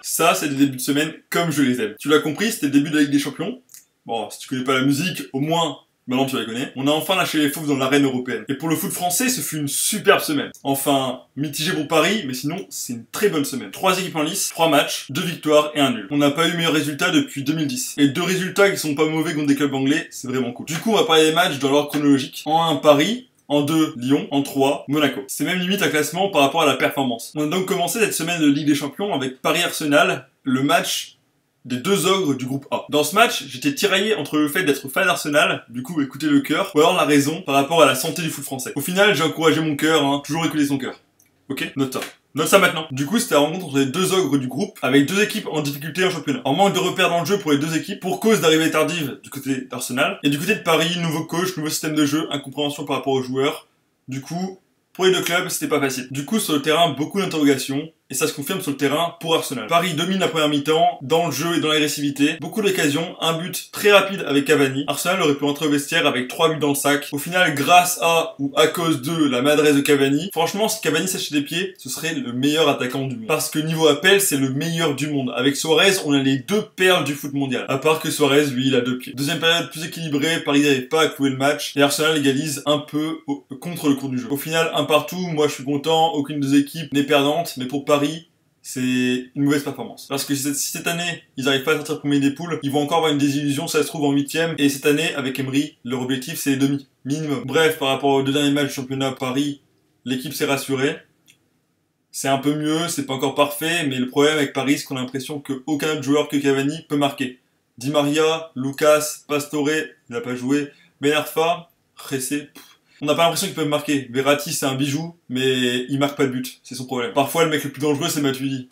Ça, c'est des débuts de semaine comme je les aime. Tu l'as compris, c'était le début de la Ligue des Champions. Bon, si tu connais pas la musique, au moins, maintenant tu la connais. On a enfin lâché les fauves dans l'arène européenne. Et pour le foot français, ce fut une superbe semaine. Enfin, mitigé pour Paris, mais sinon, c'est une très bonne semaine. 3 équipes en lice, 3 matchs, 2 victoires et 1 nul. On n'a pas eu meilleur résultat depuis 2010. Et 2 résultats qui sont pas mauvais contre des clubs anglais, c'est vraiment cool. Du coup, on va parler des matchs dans l'ordre chronologique. En 1, Paris. En 2, Lyon. En 3, Monaco. C'est même limite un classement par rapport à la performance. On a donc commencé cette semaine de Ligue des Champions avec Paris-Arsenal, le match des deux ogres du groupe A. Dans ce match, j'étais tiraillé entre le fait d'être fan d'Arsenal, du coup écouter le cœur, ou alors la raison par rapport à la santé du foot français. Au final, j'ai encouragé mon cœur, toujours écouter son cœur. Ok? Note ça. Note ça maintenant. Du coup, c'était la rencontre entre les deux ogres du groupe, avec deux équipes en difficulté en championnat. En manque de repères dans le jeu pour les deux équipes, pour cause d'arrivée tardive du côté d'Arsenal, et du côté de Paris, nouveau coach, nouveau système de jeu, incompréhension par rapport aux joueurs. Du coup, pour les deux clubs, c'était pas facile. Du coup, sur le terrain, beaucoup d'interrogations, et ça se confirme sur le terrain pour Arsenal. Paris domine la première mi-temps, dans le jeu et dans l'agressivité. Beaucoup d'occasions, un but très rapide avec Cavani. Arsenal aurait pu rentrer au vestiaire avec 3 buts dans le sac. Au final, grâce à ou à cause de la maladresse de Cavani, franchement, si Cavani s'achète des pieds, ce serait le meilleur attaquant du monde. Parce que niveau appel, c'est le meilleur du monde. Avec Suarez, on a les deux perles du foot mondial. À part que Suarez, lui, il a 2 pieds. Deuxième période plus équilibrée, Paris n'arrive pas à clouer le match, et Arsenal égalise un peu contre le cours du jeu. Au final, un partout, moi je suis content, aucune des équipes n'est perdante, mais pour Paris, c'est une mauvaise performance. Parce que si cette année, ils n'arrivent pas à sortir premier des poules, ils vont encore avoir une désillusion, ça se trouve en 8ème. Et cette année, avec Emery, leur objectif, c'est les demi, minimum. Bref, par rapport aux 2 derniers matchs du championnat Paris, l'équipe s'est rassurée. C'est un peu mieux, c'est pas encore parfait, mais le problème avec Paris, c'est qu'on a l'impression qu'aucun autre joueur que Cavani peut marquer. Di Maria, Lucas, Pastore, il n'a pas joué, Ben Arfa, Ressé, on n'a pas l'impression qu'ils peuvent marquer. Verratti, c'est un bijou, mais il marque pas de but. C'est son problème. Parfois, le mec le plus dangereux, c'est Matuidi.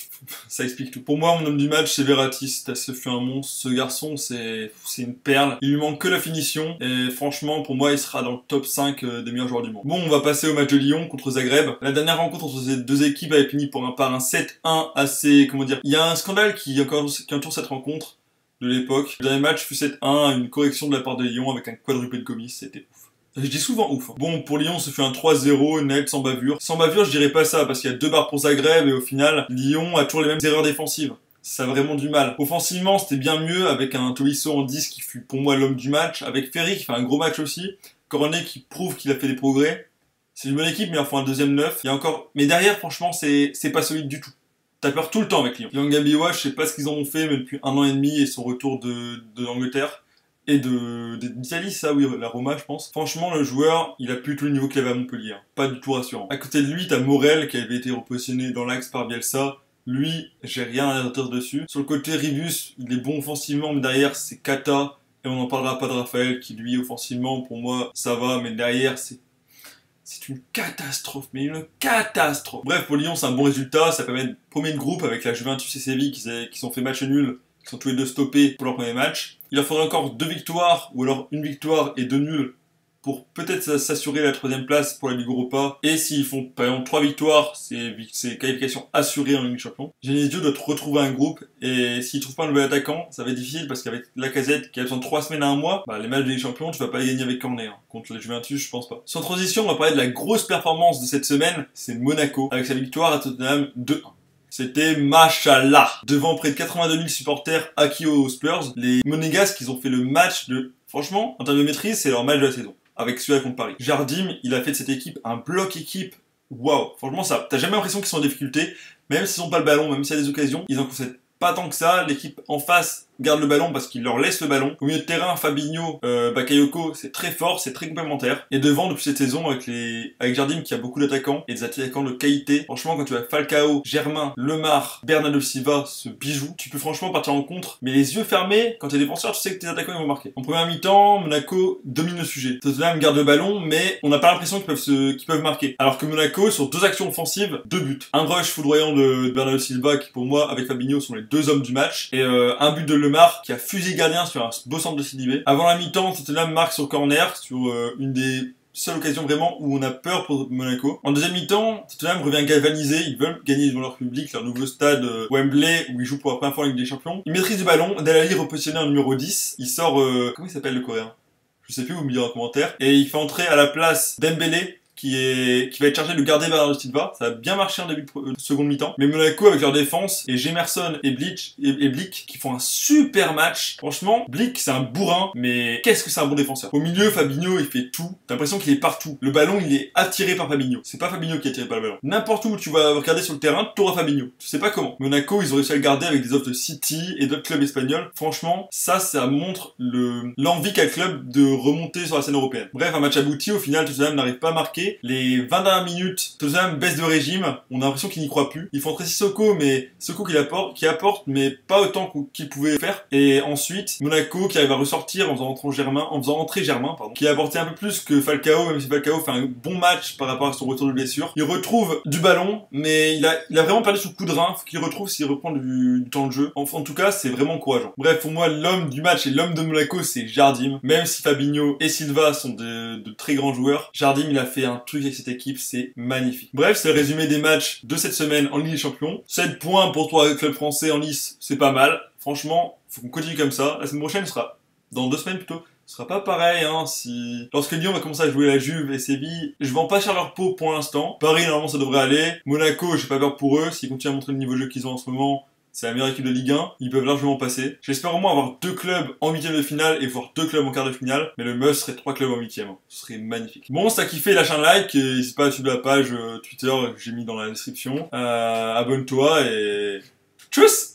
Ça explique tout. Pour moi, mon homme du match, c'est Verratti. Ce fut un monstre. Ce garçon, c'est une perle. Il lui manque que la finition. Et franchement, pour moi, il sera dans le top 5 des meilleurs joueurs du monde. Bon, on va passer au match de Lyon contre Zagreb. La dernière rencontre entre ces deux équipes avait fini par un 7-1 assez, comment dire. Il y a un scandale qui entoure cette rencontre de l'époque. Le dernier match fut 7-1, une correction de la part de Lyon avec un quadruplé de Gomis. C'était ouf. Je dis souvent ouf. Bon, pour Lyon, ça fait un 3-0 net, sans bavure. Sans bavure, je dirais pas ça, parce qu'il y a 2 barres pour Zagreb, et au final, Lyon a toujours les mêmes erreurs défensives. Ça a vraiment du mal. Offensivement, c'était bien mieux, avec un Tolisso en 10 qui fut pour moi l'homme du match, avec Ferry qui fait un gros match aussi, Cornet qui prouve qu'il a fait des progrès. C'est une bonne équipe, mais il en faut un deuxième neuf. Il y a encore... Mais derrière, franchement, c'est pas solide du tout. T'as peur tout le temps avec Lyon. Yangabiwa, je sais pas ce qu'ils en ont fait, mais depuis 1 an et demi, et son retour de l'Angleterre, et d'Italie, ça oui, la Roma je pense. Franchement, le joueur, il a plus tout le niveau qu'il avait à Montpellier. Pas du tout rassurant. À côté de lui, t'as Morel qui avait été repositionné dans l'axe par Bielsa. Lui, j'ai rien à dire dessus. Sur le côté, Rivus, il est bon offensivement, mais derrière, c'est Kata. Et on n'en parlera pas de Raphaël, qui lui, offensivement, pour moi, ça va, mais derrière, c'est une catastrophe, mais une catastrophe. Bref, pour Lyon, c'est un bon résultat. Ça permet de premier de groupe avec la Juventus et Séville qui sont fait match nul, qui sont tous les deux stoppés pour leur premier match. Il leur faudrait encore 2 victoires, ou alors 1 victoire et 2 nuls, pour peut-être s'assurer la 3ème place pour la Ligue Europa. Et s'ils font par exemple 3 victoires, c'est qualification assurée en Ligue des Champions. Genesio doit retrouver un groupe, et s'il trouve pas un nouvel attaquant, ça va être difficile parce qu'avec Lacazette qui a besoin de 3 semaines à 1 mois, les matchs de Ligue des Champions, tu vas pas les gagner avec Cornet. Contre la Juventus, je pense pas. Sans transition, on va parler de la grosse performance de cette semaine, c'est Monaco, avec sa victoire à Tottenham 2-1. C'était machallah. Devant près de 82 000 supporters acquis aux Spurs, les Monégasques, ils ont fait le match de... Franchement, en termes de maîtrise, c'est leur match de la saison. Avec celui-là contre Paris. Jardim, il a fait de cette équipe un bloc équipe. Waouh. Franchement, ça, t'as jamais l'impression qu'ils sont en difficulté. Même s'ils n'ont pas le ballon, même s'il y a des occasions, ils en concèdent pas tant que ça. L'équipe en face garde le ballon parce qu'il leur laisse le ballon. Au milieu de terrain, Fabinho, Bakayoko, c'est très fort, c'est très complémentaire. Et devant, depuis cette saison, avec Jardim qui a beaucoup d'attaquants et des attaquants de qualité, franchement, quand tu as Falcao, Germain, Lemar, Bernardo Silva, ce bijou, tu peux franchement partir en contre. Mais les yeux fermés, quand t'es défenseur, tu sais que tes attaquants ils vont marquer. En première mi-temps, Monaco domine le sujet. Tottenham garde le ballon, mais on n'a pas l'impression qu'ils peuvent marquer. Alors que Monaco, sur 2 actions offensives, 2 buts. Un rush foudroyant de Bernardo Silva, qui pour moi, avec Fabinho, sont les 2 hommes du match. Et un but de Lemar qui a fusillé gardien sur un beau centre de Sidibé. Avant la mi-temps, Tottenham marque sur corner, sur une des seule occasion vraiment où on a peur pour Monaco. En deuxième mi-temps, Tottenham revient galvanisé, ils veulent gagner devant leur public, leur nouveau stade Wembley, où ils jouent pour la première fois en Ligue des Champions. Ils maîtrisent le ballon, Delali repositionné en numéro 10, il sort, comment il s'appelle le coréen? Je sais plus, vous me direz en commentaire. Et il fait entrer à la place Dembélé, qui va être chargé de garder Bernardo Silva. Ça a bien marché en début de seconde mi-temps. Mais Monaco, avec leur défense, et Gemerson et Blick, qui font un super match. Franchement, Blick, c'est un bourrin, mais qu'est-ce que c'est un bon défenseur. Au milieu, Fabinho, il fait tout. T'as l'impression qu'il est partout. Le ballon, il est attiré par Fabinho. C'est pas Fabinho qui est attiré par le ballon. N'importe où tu vas regarder sur le terrain, t'auras Fabinho. Tu sais pas comment. Monaco, ils ont réussi à le garder avec des offres de City et d'autres clubs espagnols. Franchement, ça montre l'envie qu'a le club de remonter sur la scène européenne. Bref, un match abouti. Au final, Tottenham n'arrive pas à marquer. Les 20 dernières minutes, Tottenham baisse de régime. On a l'impression qu'il n'y croit plus. Ils font entrer Sissoko, mais Sissoko qui apporte, mais pas autant qu'il pouvait faire. Et ensuite, Monaco qui arrive à ressortir en faisant entrer Germain, qui a apporté un peu plus que Falcao, même si Falcao fait un bon match par rapport à son retour de blessure. Il retrouve du ballon, mais il a vraiment perdu son coup de rein. Faut qu'il retrouve s'il reprend du temps de jeu. En tout cas, c'est vraiment encourageant. Bref, pour moi, l'homme du match et l'homme de Monaco, c'est Jardim. Même si Fabinho et Silva sont de très grands joueurs, Jardim, il a fait un truc avec cette équipe, c'est magnifique. Bref, c'est le résumé des matchs de cette semaine en Ligue des Champions. 7 points pour 3 clubs français en lice, c'est pas mal. Franchement, faut qu'on continue comme ça. La semaine prochaine sera, dans 2 semaines plutôt, ce sera pas pareil, hein, lorsque Lyon va commencer à jouer la Juve et Séville, je vends pas cher leur peau pour l'instant. Paris, normalement, ça devrait aller. Monaco, j'ai pas peur pour eux. S'ils continuent à montrer le niveau de jeu qu'ils ont en ce moment, c'est la meilleure équipe de Ligue 1, ils peuvent largement passer. J'espère au moins avoir 2 clubs en 8ème de finale et voir 2 clubs en quart de finale, mais le must serait 3 clubs en 8ème. Ce serait magnifique. Bon, si t'as kiffé, lâche un like, et n'hésite pas à suivre la page Twitter que j'ai mis dans la description. Abonne-toi et tchuss!